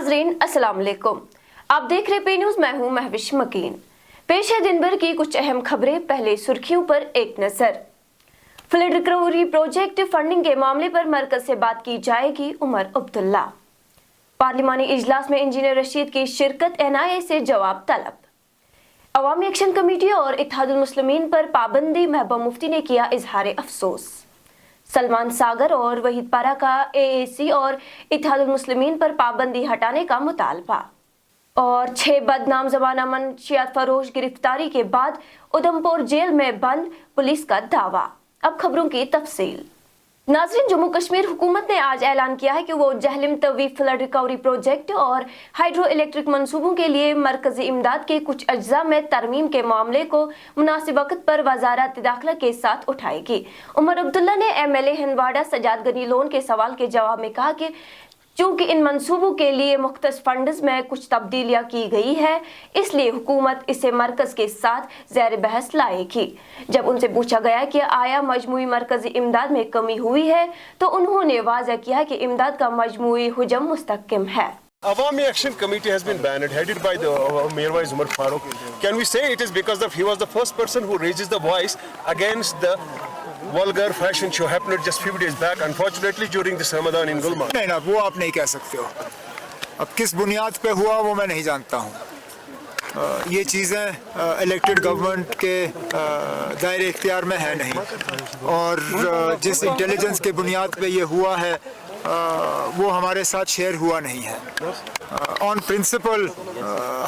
नाजरीन अस्सलाम वालेकुम, आप देख रहे पे न्यूज। मैं हूं महविश मकीन। पेश है दिन भर की कुछ अहम खबरें। पहले सुर्खियों पर एक नजर। फ्लड रिकवरी प्रोजेक्ट फंडिंग के मामले पर मरकज से बात की जाएगी। उमर अब्दुल्ला। पार्लिमानी इजलास में इंजीनियर रशीद की शिरकत, NIA से जवाब तलब। अवामी एक्शन कमेटी और इत्तेहादुल मुस्लिमीन पर पाबंदी, महबूबा मुफ्ती ने किया इजहार अफसोस। सलमान सागर और वहीद पारा का AAC और इत्तेहादुल मुस्लिमीन पर पाबंदी हटाने का मुतालबा। और 6 बदनाम ज़माना मंशियात फरोश गिरफ्तारी के बाद उधमपुर जेल में बंद, पुलिस का दावा। अब खबरों की तफसील। नाज़रीन, जम्मू कश्मीर हुकूमत ने आज ऐलान किया है कि वो Jhelum Tawi flood recovery project और हाइड्रो इलेक्ट्रिक मंसूबों के लिए मरकजी इमदाद के कुछ अज्जा में तरमीम के मामले को मुनासिब वक्त पर वजारत दाखिला के साथ उठाएगी। उमर अब्दुल्ला ने MLA हिंदवाड़ा सजाद गनी लोन के सवाल के जवाब में कहा कि चूंकि इन मंसूबों के लिए मुख्तस फंड्स में कुछ तब्दीलियां की गई है, इसलिए हुकूमत इसे मरकज के साथ ज़ेर बहस लाएगी। जब उनसे पूछा गया कि आया मजमूई मरकजी इमदाद में कमी हुई है, तो उन्होंने वाज़ह किया कि इमदाद का मजमूई हुजम मुस्तहकम है। Awami Action Committee has been banned, headed by the Mirwais Umar Farooq. Can we say it is because he was the first person who raises the voice against the vulgar fashion show happened just few days back, unfortunately during this Ramadan in Gulmarg? नहीं ना, वो आप नहीं कह सकते हो। अब किस बुनियाद पे हुआ वो मैं नहीं जानता हूँ। ये चीज़ें इलेक्टेड गवर्नमेंट के दायरे इख्तियार में है नहीं, और जिस इंटेलिजेंस के बुनियाद पे ये हुआ है वो हमारे साथ शेयर हुआ नहीं है। ऑन प्रिंसिपल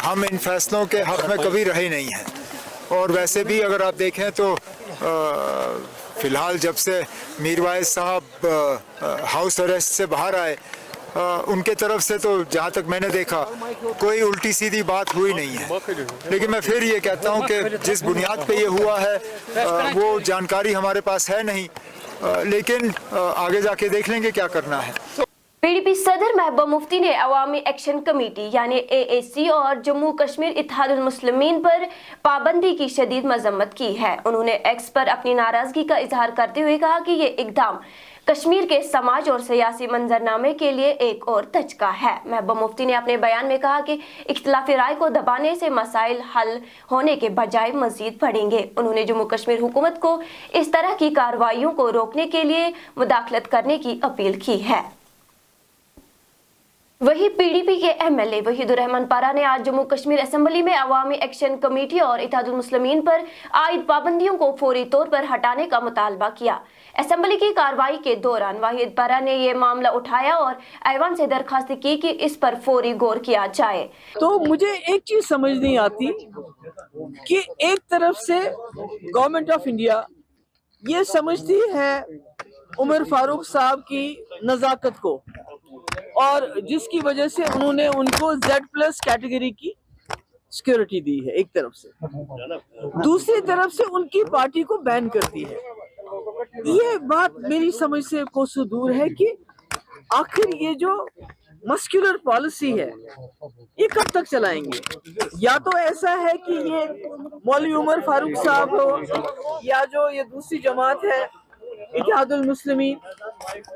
हम इन फैसलों के हक़ में कभी रहे नहीं हैं, और वैसे भी अगर आप देखें तो फ़िलहाल जब से मीरवाइज साहब हाउस अरेस्ट से बाहर आए, उनके तरफ से तो जहाँ तक मैंने देखा कोई उल्टी सीधी बात हुई नहीं है। लेकिन मैं फिर ये कहता हूँ कि जिस बुनियाद पे ये हुआ है वो जानकारी हमारे पास है नहीं, लेकिन आगे जाके देख लेंगे क्या करना है। PDP सदर महबूबा मुफ्ती ने अवामी एक्शन कमेटी यानी AAC और जम्मू कश्मीर इत्तेहादुल मुस्लिमीन पर पाबंदी की शदीद मजम्मत की है। उन्होंने X पर अपनी नाराजगी का इजहार करते हुए कहा कि ये इकदाम कश्मीर के समाज और सियासी मंजरनामे के लिए एक और धचका है। महबूबा मुफ्ती ने अपने बयान में कहा कि इख्तिलाफी राय को दबाने से मसाइल हल होने के बजाय मजीद बढ़ेंगे। उन्होंने जम्मू कश्मीर हुकूमत को इस तरह की कार्रवाइयों को रोकने के लिए मुदाखलत करने की अपील की है। वही PDP के MLA वहीदुर रहमान पारा ने आज जम्मू कश्मीर असेंबली में अवामी एक्शन कमेटी और इत्तेहादुल मुस्लिमीन पर आयद पाबंदियों को फौरी तौर पर हटाने का मुतालबा किया। असेंबली की कार्रवाई के दौरान वहीद पारा ने यह मामला उठाया और ऐवान से दरखास्त की कि इस पर फौरी गौर किया जाए। तो मुझे एक चीज समझ नहीं आती कि एक तरफ से गवर्नमेंट ऑफ इंडिया ये समझती है उमर फारूक साहब की नजाकत को, और जिसकी वजह से उन्होंने उनको Z+ कैटेगरी की सिक्योरिटी दी है एक तरफ से, दूसरी तरफ से उनकी पार्टी को बैन करती है। ये बात मेरी समझ से कोसों दूर है कि आखिर ये जो मस्कुलर पॉलिसी है ये कब तक चलाएंगे। या तो ऐसा है कि ये मौलवी उमर फारूक साहब हो या जो ये दूसरी जमात है इत्तेहादुल मुस्लिमीन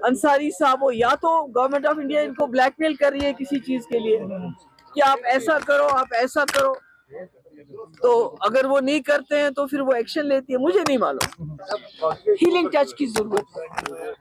अंसारी साहब हो, या तो गवर्नमेंट ऑफ इंडिया इनको ब्लैकमेल कर रही है किसी चीज के लिए कि आप ऐसा करो, आप ऐसा करो। तो अगर वो नहीं करते हैं तो फिर वो एक्शन लेती है, मुझे नहीं मालूम। हीलिंग टच की जरूरत है,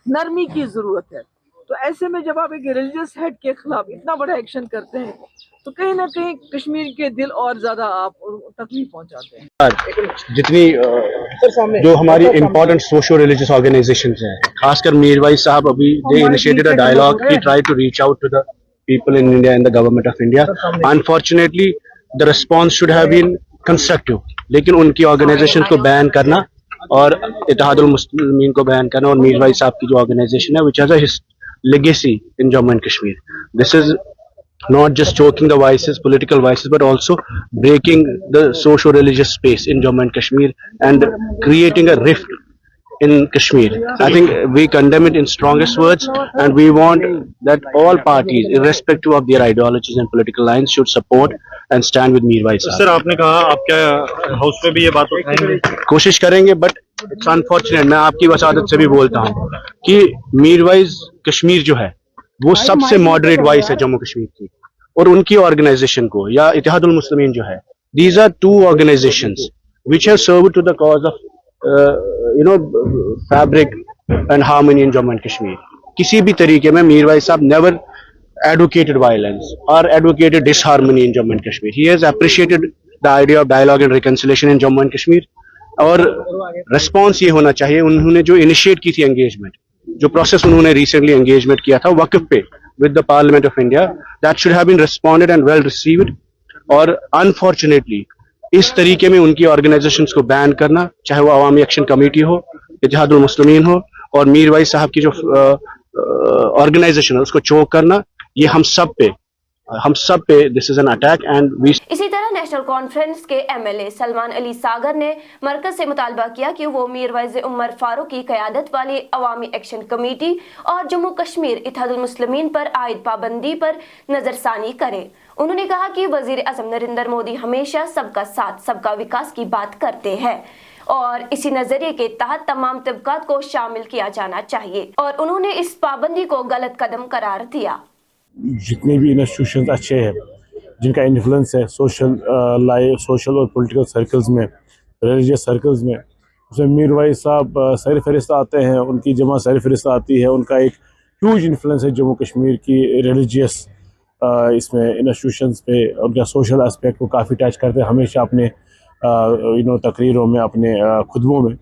नरमी की जरूरत है। तो ऐसे में जब आप एक रिलीजियस हेड के खिलाफ इतना बड़ा एक्शन करते हैं तो कहीं ना कहीं कश्मीर के दिल और ज्यादा आप तकलीफ पहुंचाते हैं। जितनी जो हमारी इम्पोर्टेंट सोशो रिलीजियस ऑर्गेनाइजेशंस हैं, खासकर मीरवाइज साहब अभी they initiated a dialogue, he tried to reach out to the people in India and the government of India. Unfortunately the response should have been constructive, लेकिन उनकी ऑर्गेनाइजेशन को ban करना और इत्तेहादुल मुस्लिमीन को बैन करना और मीरवाइज साहब की जो ऑर्गेनाइजेशन है which has a legacy in Jammu and Kashmir. This is not just choking the voices, political voices, but also breaking the socio-religious space in Jammu and Kashmir and creating a rift in Kashmir. I think we condemn it in strongest words, and we want that all parties, irrespective of their ideologies and political lines, should support and stand with Mirwais Sahab. Sir, आपने कहा आप क्या house पे भी ये बात उठाएंगे? कोशिश करेंगे, बट इट्स अनफॉर्चुनेट, मैं आपकी वसादत से भी बोलता हूँ कि मीरवाइज कश्मीर जो है वो सबसे मॉडरेट वॉइस है जम्मू कश्मीर की, और उनकी ऑर्गेनाइजेशन को या इत्तेहादुल मुस्लिमीन जो है, these are two organizations which have served to the cause of fabric and harmony in Jammu and Kashmir. किसी भी तरीके में मीर वाइस साहब never advocated violence or advocated disharmony in Jammu and Kashmir. He has appreciated the idea of dialogue and reconciliation in Jammu and Kashmir. और response ये होना चाहिए, उन्होंने जो initiate की थी engagement, जो process उन्होंने recently engagement किया था वक्फ पे with the Parliament of India, that should have been responded and well received. और unfortunately इस तरीके में उनकी organizations को बैन करना, चाहे वो अवामी एक्शन कमेटी हो, इत्तेहादुल मुस्लिमीन हो, और मीर वाइस साहब की जो ऑर्गेनाइजेशन है उसको चोक करना, ये हम सब पे this is an attack and we. इसी तरह नेशनल कॉन्फ्रेंस के एमएलए सलमान अली सागर ने मरकज से मुतालबा किया कि वो मीरवाइज उमर फारूक की क़यादत वाली अवामी एक्शन कमेटी और जम्मू कश्मीर इत्तेहादुल मुस्लिमीन पर आयद पाबंदी पर नजरसानी करे। उन्होंने कहा कि वजीर आज़म नरेंद्र मोदी हमेशा सबका साथ सबका विकास की बात करते हैं और इसी नजरिए के तहत तमाम तबकात को शामिल किया जाना चाहिए, और उन्होंने इस पाबंदी को गलत कदम करार दिया। जितने भी इंस्टीट्यूशन अच्छे हैं जिनका इन्फ्लुएंस है सोशल और पॉलिटिकल सर्कल्स में, रिलीजियस सर्कल्स में, उसमें मीर वाइस साहब सर फहरिस्त आते हैं, उनकी जमा सर फहरिस्त आती है। उनका एक ह्यूज इन्फ्लुएंस है जम्मू कश्मीर की रिलीजियस इसमें इंस्टीट्यूशंस पे, उनका सोशल एस्पेक्ट को काफ़ी टच करते हैं हमेशा अपने तकरीरों में, अपने खुतबों में।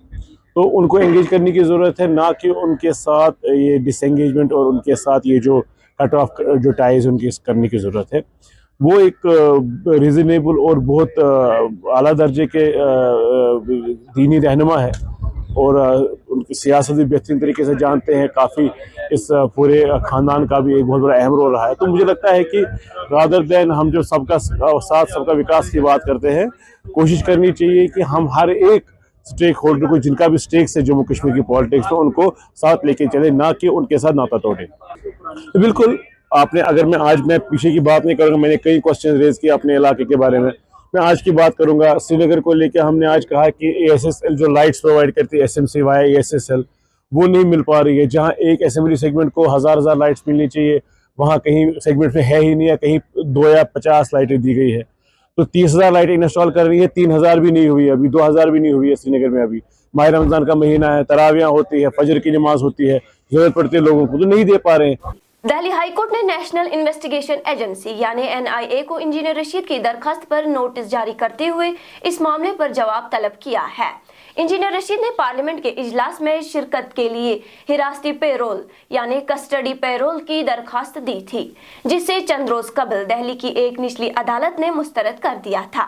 तो उनको एंगेज करने की ज़रूरत है, ना कि उनके साथ ये डिसएंगेजमेंट और उनके साथ ये जो कट ऑफ जो टाइज उनकी करने की ज़रूरत है। वो एक रीज़नेबल और बहुत आला दर्जे के दीनी रहनुमा है और उनकी सियासत भी बेहतरीन तरीके से जानते हैं। काफ़ी इस पूरे ख़ानदान का भी एक बहुत बड़ा अहम रोल रहा है। तो मुझे लगता है कि रादर दैन हम जो सबका साथ सबका विकास की बात करते हैं, कोशिश करनी चाहिए कि हम हर एक स्टेक होल्डर को, जिनका भी स्टेक्स है जम्मू कश्मीर की पॉलिटिक्स में, उनको साथ लेके चले, ना कि उनके साथ नाता तोड़े। बिल्कुल आपने, अगर मैं पीछे की बात नहीं करूँगा, मैंने कई क्वेश्चन रेज किए अपने इलाके के बारे में, मैं आज की बात करूँगा। श्रीनगर को लेकर हमने आज कहा कि ASSL जो लाइट्स प्रोवाइड करती है SMC वाया ASSL, वो नहीं मिल पा रही है। जहाँ एक असेंबली सेगमेंट को हज़ार लाइट्स मिलनी चाहिए, वहाँ कहीं सेगमेंट में है ही नहीं है, कहीं 2 या 50 लाइटें दी गई है। तो 30,000 लाइटें इंस्टॉल कर रही है, 3,000 भी नहीं हुई है, अभी 2,000 भी नहीं हुई है श्रीनगर में। अभी माह रमज़ान का महीना है, तरावियाँ होती है, फजर की नमाज होती है, ज़रूरत पड़ती है लोगों को, तो नहीं दे पा रहे हैं। दिल्ली हाईकोर्ट ने नेशनल इन्वेस्टिगेशन एजेंसी यानी NIA को इंजीनियर रशीद की दरखास्त पर नोटिस जारी करते हुए इस मामले पर जवाब तलब किया है। इंजीनियर रशीद ने पार्लियामेंट के इजलास में शिरकत के लिए हिरासती पेरोल यानी कस्टडी पेरोल की दरखास्त दी थी, जिसे चंद रोज कबल दिल्ली की एक निचली अदालत ने मुस्तरद कर दिया था।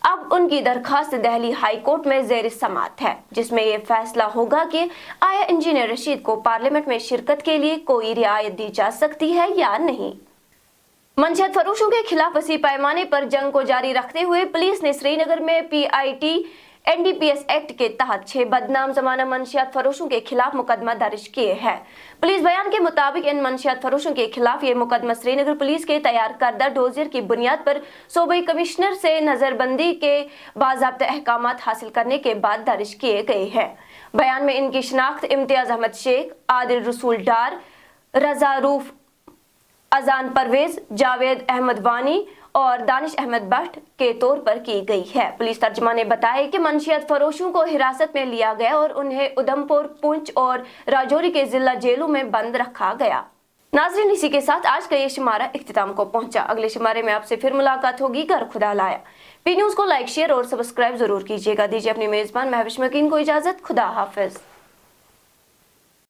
अब उनकी दरखास्त दिल्ली हाई कोर्ट में ज़ेर समाअत है, जिसमें यह फैसला होगा कि आया इंजीनियर रशीद को पार्लियामेंट में शिरकत के लिए कोई रियायत दी जा सकती है या नहीं। मंशियात फरोशों के खिलाफ वसी पैमाने पर जंग को जारी रखते हुए पुलिस ने श्रीनगर में PIT NDPS एक्ट के तहत 6 बदनाम जमाना मंशियात फरोशों के खिलाफ मुकदमा दर्ज किए हैं। पुलिस बयान के मुताबिक इन मंशियात फरोशों के खिलाफ ये मुकदमा श्रीनगर पुलिस के तैयार करदा डोजियर की बुनियाद पर सूबाई कमिश्नर से नजरबंदी के बाज़ाब्ता अहकामात हासिल करने के बाद दर्ज किए गए हैं। बयान में इनकी शनाख्त इम्तियाज अहमद शेख, आदिल रसूल डार, रजा रूफ, अजान परवेज, जावेद अहमद वानी और दानिश अहमद भट्ट के तौर पर की गई है। पुलिस तर्जुमा ने बताया कि मंशियात फरोशों को हिरासत में लिया गया और उन्हें उधमपुर, पुंछ और राजौरी के जिला जेलों में बंद रखा गया। नाज़रीन, इसी के साथ आज का ये शुमारा इख्तिताम को पहुंचा। अगले शुमारे में आपसे फिर मुलाकात होगी। घर खुदा लाया। P न्यूज़ को लाइक, शेयर और सब्सक्राइब जरूर कीजिएगा। दीजिए अपनी मेजबान महविश मकीन को इजाजत। खुदा हाफिज।